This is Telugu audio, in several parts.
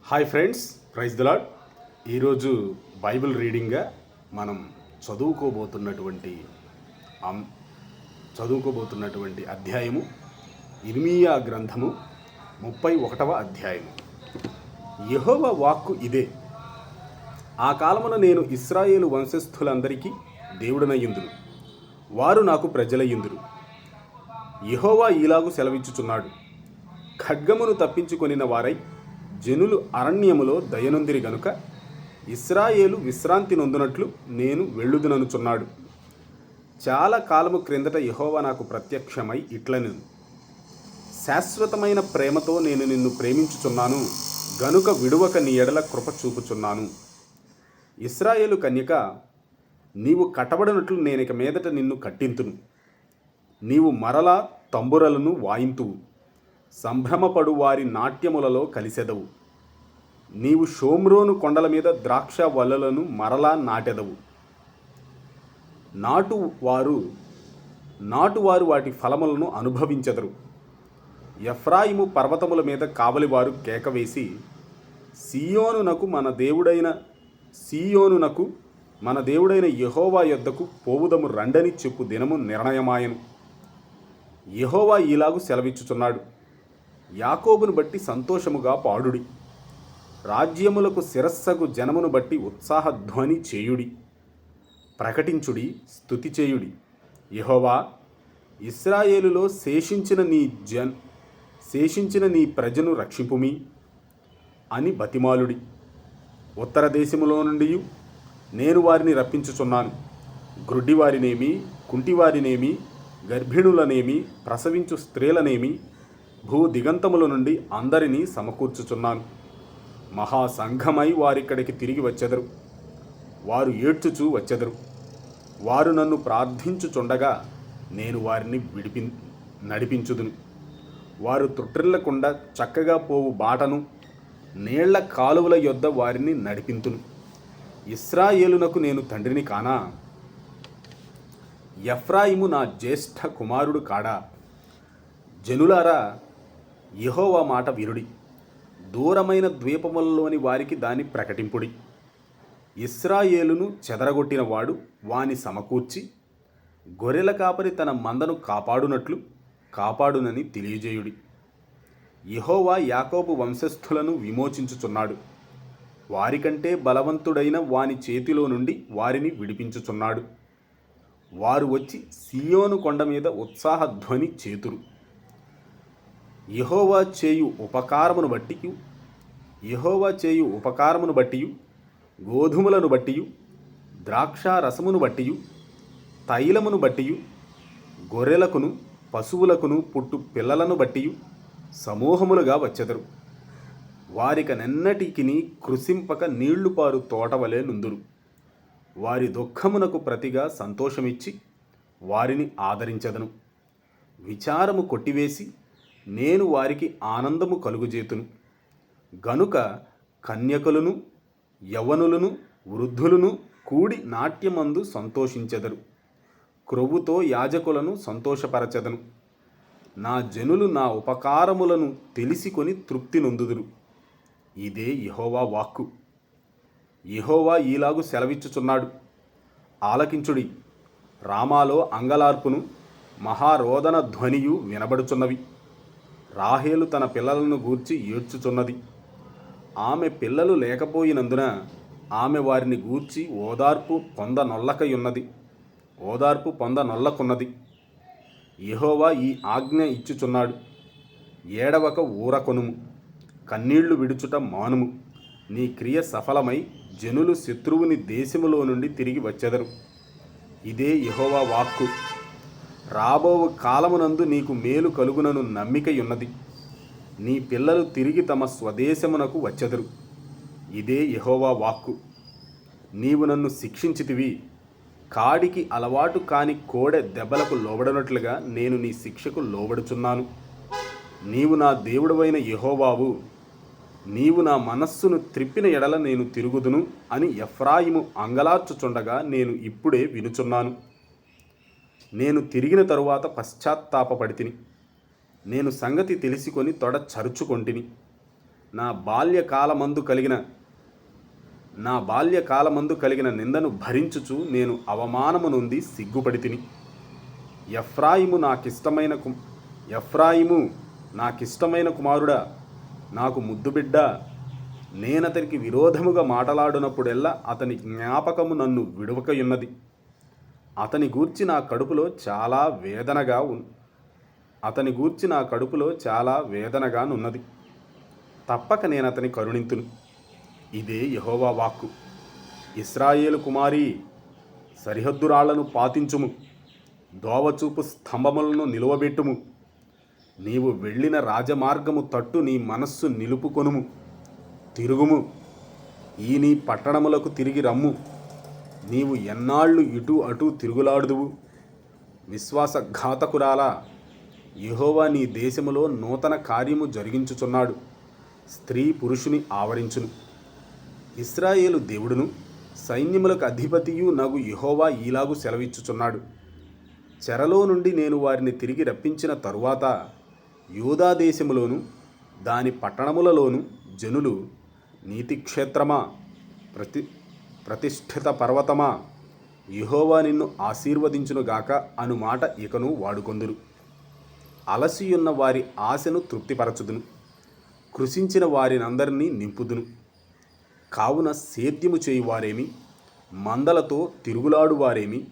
Hi friends, praise the Lord. ఈరోజు బైబిల్ రీడింగ్గా మనం చదువుకోబోతున్నటువంటి అధ్యాయము ఇర్మీయా గ్రంథము 31వ అధ్యాయము. యెహోవా వాక్కు ఇదే: ఆ కాలమున నేను ఇశ్రాయేలు వంశస్థులందరికీ దేవుడనయ్యుందును, వారు నాకు ప్రజలయ్యుందురు. యెహోవా ఈలాగు సెలవిచ్చుచున్నాడు: ఖడ్గమును తప్పించుకొనిన వారై జనులు అరణ్యములో దయనొందిరి గనుక ఇశ్రాయేలు విశ్రాంతి నొందునట్లు నేను వెళ్ళుదుననుచున్నాడు. చాలా కాలము క్రిందట యెహోవా నాకు ప్రత్యక్షమై ఇట్లనెను: శాశ్వతమైన ప్రేమతో నేను నిన్ను ప్రేమించుచున్నాను గనుక విడువక నీ ఎడల కృప చూపుచున్నాను. ఇశ్రాయేలు కన్యక, నీవు కట్టబడినట్లు నేనిక మీదట నిన్ను కట్టింతును. నీవు మరలా తంబురలను వాయింతువు, సంభ్రమపడు వారి నాట్యములలో కలిసెదవు. నీవు షోమ్రోను కొండల మీద ద్రాక్ష వల్లలను మరలా నాటెదవు. నాటువారు వాటి ఫలములను అనుభవించెదరు. ఎఫ్రాయిము పర్వతముల మీద కావలివారు కేకవేసి, సీయోనునకు మన దేవుడైన యెహోవా యొద్దకు పోవుదము రండని చెప్పు దినము నిర్ణయమాయను. యెహోవా ఈలాగు సెలవిచ్చుచున్నాడు: యాకోబును బట్టి సంతోషముగా పాడుడి, రాజ్యములకు శిరస్సగు జనమును బట్టి ఉత్సాహధ్వని చేయుడి. ప్రకటించుడి, స్తుతి చేయుడి. యెహోవా, ఇశ్రాయేలులో శేషించిన నీ ప్రజను రక్షింపుమి అని బతిమాలుడి. ఉత్తర దేశములో నుండి నేను వారిని రప్పించుచున్నాను. గ్రుడ్డివారినేమి, కుంటివారినేమి, గర్భిణులనేమి, ప్రసవించు స్త్రీలనేమి భూ దిగంతముల నుండి అందరినీ సమకూర్చుచున్నాను. మహాసంఘమై వారిక్కడికి తిరిగి వచ్చెదరు. వారు ఏడ్చుచూ వచ్చెదరు. వారు నన్ను ప్రార్థించుచుండగా నేను వారిని నడిపించుదును. వారు త్రుట్టిల్లకుండా చక్కగా పోవు బాటను, నీళ్ల కాలువల యొద్ద వారిని నడిపింతును. ఇశ్రాయేలునకు నేను తండ్రిని కానా? ఎఫ్రాయిము నా జ్యేష్ఠ కుమారుడు కాడా? జనులారా, యెహోవా మాట వినుడి, దూరమైన ద్వీపములలోని వారికి దాన్ని ప్రకటింపుడి. ఇశ్రాయేలును చెదరగొట్టిన వాడు వాని సమకూర్చి, గొర్రెల కాపరి తన మందను కాపాడునని తెలియజేయుడి. యెహోవా యాకోబు వంశస్థులను విమోచించుచున్నాడు. వారికంటే బలవంతుడైన వాని చేతిలో నుండి వారిని విడిపించుచున్నాడు. వారు వచ్చి సీయోను కొండ మీద ఉత్సాహధ్వని చేతురు. యెహోవా చేయు ఉపకారమును బట్టియు, గోధుమలను బట్టియు, ద్రాక్షారసమును బట్టియు, తైలమును బట్టియు, గొర్రెలకును పశువులకును పుట్టు పిల్లలను బట్టియు సమూహములుగా వచ్చెదరు. వారికనెన్నటికిని కృశింపక నీళ్లుపారు తోటవలే నుందురు. వారి దుఃఖమునకు ప్రతిగా సంతోషమిచ్చి వారిని ఆదరించెదను. విచారము కొట్టివేసి నేను వారికి ఆనందము కలుగుజేతును. గనుక కన్యకలను, యవ్వనులను, వృద్ధులను కూడి నాట్యమందు సంతోషించెదరు. క్రొవ్వుతో యాజకులను సంతోషపరచెదను. నా జనులు నా ఉపకారములను తెలిసికొని తృప్తి నొందుదురు. ఇదే యెహోవా వాక్కు. యెహోవా ఈలాగు సెలవిచ్చుచున్నాడు: ఆలకించుడి, రామాలో అంగలార్పును, మహారోదన ధ్వనియు వినబడుచున్నవి. రాహేలు తన పిల్లలను గూర్చి ఏడ్చుచున్నది. ఆమె పిల్లలు లేకపోయినందున ఆమె వారిని గూర్చి ఓదార్పు పొందనొల్లకున్నది. యెహోవా ఈ ఆజ్ఞ ఇచ్చుచున్నాడు: ఏడవక ఊరకొనుము, కన్నీళ్లు విడుచుట మానుము. నీ క్రియ సఫలమై జనులు శత్రువుని దేశములో నుండి తిరిగి వచ్చెదరు. ఇదే యెహోవా వాక్కు. రాబోవు కాలమునందు నీకు మేలు కలుగునను నమ్మికయున్నది. నీ పిల్లలు తిరిగి తమ స్వదేశమునకు వచ్చెదరు. ఇదే యెహోవా వాక్కు. నీవు నన్ను శిక్షించితివి. కాడికి అలవాటు కాని కోడె దెబ్బలకు లోబడినట్లుగా నేను నీ శిక్షకు లోబడుచున్నాను. నీవు నా దేవుడవైన యెహోవావు. నీవు నా మనస్సును త్రిప్పిన ఎడల నేను తిరుగుదును అని ఎఫ్రాయిము అంగలార్చుచుండగా నేను ఇప్పుడే వినుచున్నాను. నేను తిరిగిన తరువాత పశ్చాత్తాపపడితిని. నేను సంగతి తెలిసికొని తొడ చరుచుకొంటిని. నా బాల్యకాలమందు కలిగిన నిందను భరించుచు నేను అవమానము నుండి సిగ్గుపడి తిని. ఎఫ్రాయిము నాకిష్టమైన కుమారుడా, నాకు ముద్దుబిడ్డ. నేనతనికి విరోధముగా మాటలాడునప్పుడెల్లా అతని జ్ఞాపకము నన్ను విడువకయున్నది. అతని గూర్చి నా కడుపులో చాలా వేదనగానున్నది. తప్పక నేనతని కరుణింతును. ఇదే యెహోవా వాక్కు. ఇశ్రాయేలు కుమారీ, సరిహద్దురాళ్లను పాతించుము, దోవచూపు స్తంభములను నిలువబెట్టుము. నీవు వెళ్ళిన రాజమార్గము తట్టు నీ మనస్సు నిలుపుకొనుము. తిరుగుము, ఈ నీ పట్టణములకు తిరిగి రమ్ము. నీవు ఎన్నాళ్ళు ఇటు అటు తిరుగులాడుదువు? విశ్వాసఘాతకురాలా, యెహోవా నీ దేశములో నూతన కార్యము జరిగించుచున్నాడు. స్త్రీ పురుషుని ఆవరించును. ఇశ్రాయేలు దేవుడును సైన్యములకు అధిపతియు నగు యెహోవా ఈలాగు సెలవిచ్చుచున్నాడు. చెరలో నుండి నేను వారిని తిరిగి రప్పించిన తరువాత యూదా దేశములోను దాని పట్టణములలోను జనులు, నీతిక్షేత్రమా, ప్రతిష్ఠిత పర్వతమా, యెహోవా నిన్ను ఆశీర్వదించునుగాక అను మాట ఇకను వాడుకొందురు. అలసియున్న వారి ఆశను తృప్తిపరచుదును, కృషించిన వారినందరినీ నింపుదును. కావున సేద్యము చేయువారేమి, మందలతో తిరుగులాడువారేమి,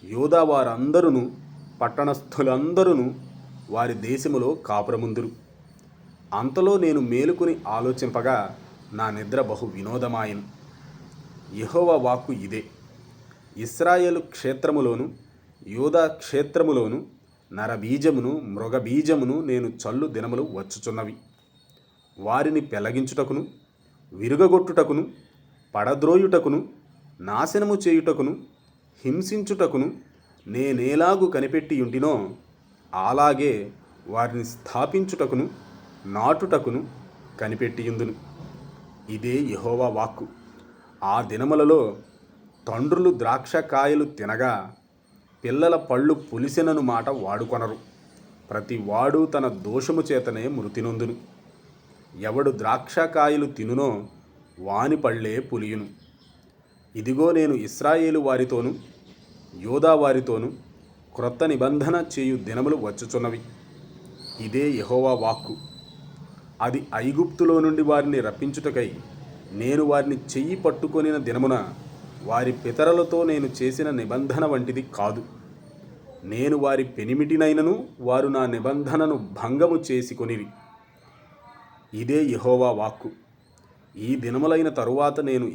యూదా వారందరూ, పట్టణస్థులందరూ వారి దేశములో కాపురముందురు. అంతలో నేను మేలుకొని ఆలోచింపగా నా నిద్ర బహు వినోదమాయెను. యెహోవా వాక్కు ఇదే. ఇశ్రాయేలు క్షేత్రములోను యూదా క్షేత్రములోను నరబీజమును మృగబీజమును నేను చల్లు దినములు వచ్చుచున్నవి. వారిని పెళ్లగించుటకును, విరుగగొట్టుటకును, పడద్రోయుటకును, నాశనము చేయుటకును, హింసించుటకును నేనేలాగు కనిపెట్టియుంటినో అలాగే వారిని స్థాపించుటకును, నాటుటకును కనిపెట్టియుందును. ఇదే యెహోవా వాక్కు. ఆ దినములలో తండ్రులు ద్రాక్షకాయలు తినగా పిల్లల పళ్ళు పులిసెనను మాట వాడుకొనరు. ప్రతి వాడు తన దోషము చేతనే మృతినొందును. ఎవడు ద్రాక్షకాయలు తినునో వాని పళ్ళే పులియును. ఇదిగో నేను ఇశ్రాయేలు వారితోనూ యూదా వారితోనూ క్రొత్త నిబంధన చేయు దినములు వచ్చుచున్నవి. ఇదే యెహోవా వాక్కు. అది ఐగుప్తులో నుండి వారిని రప్పించుటకై నేను వారిని చెయ్యి పట్టుకొనిన దినమున వారి పితరులతో నేను చేసిన నిబంధన వంటిది కాదు. నేను వారి పెనిమిటినైనను వారు నా నిబంధనను భంగము చేసుకొనిరి. ఇదే యెహోవా వాక్కు. ఈ దినములైన తరువాత నేను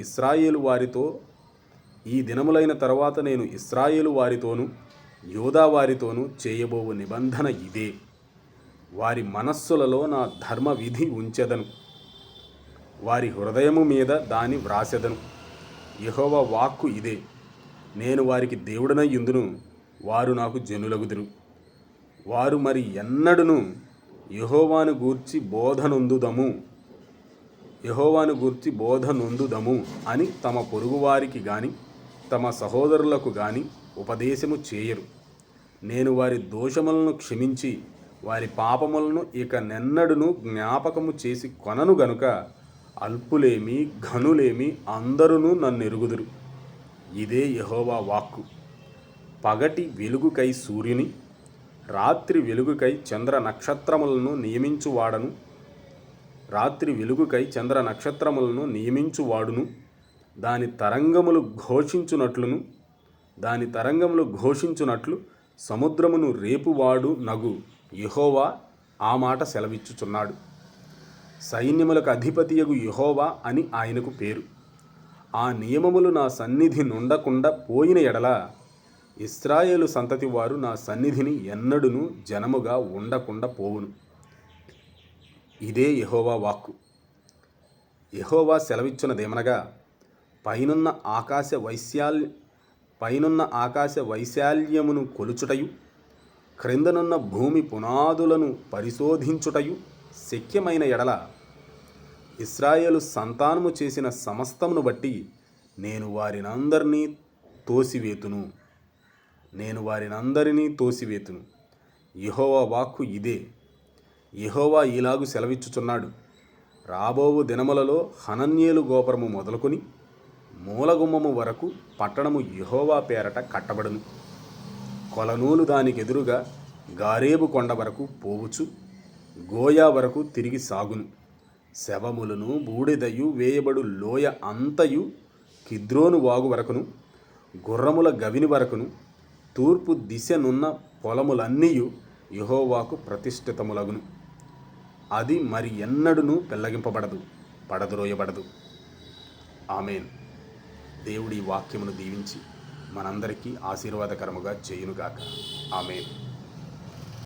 ఇశ్రాయేలు వారితోనూ యూదా వారితోనూ చేయబోవు నిబంధన ఇదే. వారి మనస్సులలో నా ధర్మ విధి ఉంచెదను, వారి హృదయము మీద దాని వ్రాసెదను. యెహోవా వాక్కు ఇదే. నేను వారికి దేవుడనై యుందును, వారు నాకు జనులగుదురు. వారు మరి ఎన్నడును యెహోవాను గూర్చి బోధనొందుదము అని తమ పొరుగువారికి గాని తమ సహోదరులకు గాని ఉపదేశము చేయరు. నేను వారి దోషములను క్షమించి వారి పాపములను ఇక నెన్నడును జ్ఞాపకము చేసి కొనను గనుక అల్పులేమి ఘనులేమి అందరూ నన్నెరుగుదురు. ఇదే యెహోవా వాక్కు. పగటి వెలుగుకై సూర్యుని, రాత్రి వెలుగుకై చంద్ర నక్షత్రములను నియమించువాడును. దాని తరంగములు ఘోషించునట్లు సముద్రమును రేపువాడు నగు యెహోవా ఆ మాట సెలవిచ్చుచున్నాడు. సైన్యములకు అధిపతియగు యెహోవా అని ఆయనకు పేరు. ఆ నియమములు నా సన్నిధి నుండకుండా పోయిన ఎడల ఇశ్రాయేలు సంతతి వారు నా సన్నిధిని ఎన్నడును జనముగా ఉండకుండా పోవును. ఇదే యెహోవా వాక్కు. యెహోవా సెలవిచ్చునదేమనగా, పైనున్న ఆకాశ వైశాల్యమును కొలుచుటయు, క్రిందనున్న భూమి పునాదులను పరిశోధించుటయు శక్యమైన ఎడల ఇశ్రాయేలు సంతానము చేసిన సమస్తమును బట్టి నేను వారినందరినీ తోసివేతును. యెహోవా వాక్కు ఇదే. యెహోవా ఇలాగు సెలవిచ్చుచున్నాడు. రాబోవు దినములలో హనన్యేలు గోపురము మొదలుకొని మూలగుమ్మము వరకు పట్టణము యెహోవా పేరట కట్టబడును. కొలనూలు దానికి ఎదురుగా గారేబు కొండ వరకు పోవుచు గోయా వరకు తిరిగి సాగును. శవములను బూడిదయు వేయబడు లోయ అంతయు కిద్రోను వాగు వరకును గుర్రముల గవిని వరకును తూర్పు దిశనున్న పొలములన్నీయు యెహోవాకు ప్రతిష్ఠితములగును. అది మరి ఎన్నడూను పెళ్లగింపబడదు, పడద్రోయబడదు. ఆమేన్. దేవుడి వాక్యమును దీవించి మనందరికీ ఆశీర్వాదకరముగా చేయునుగాక. ఆమేన్.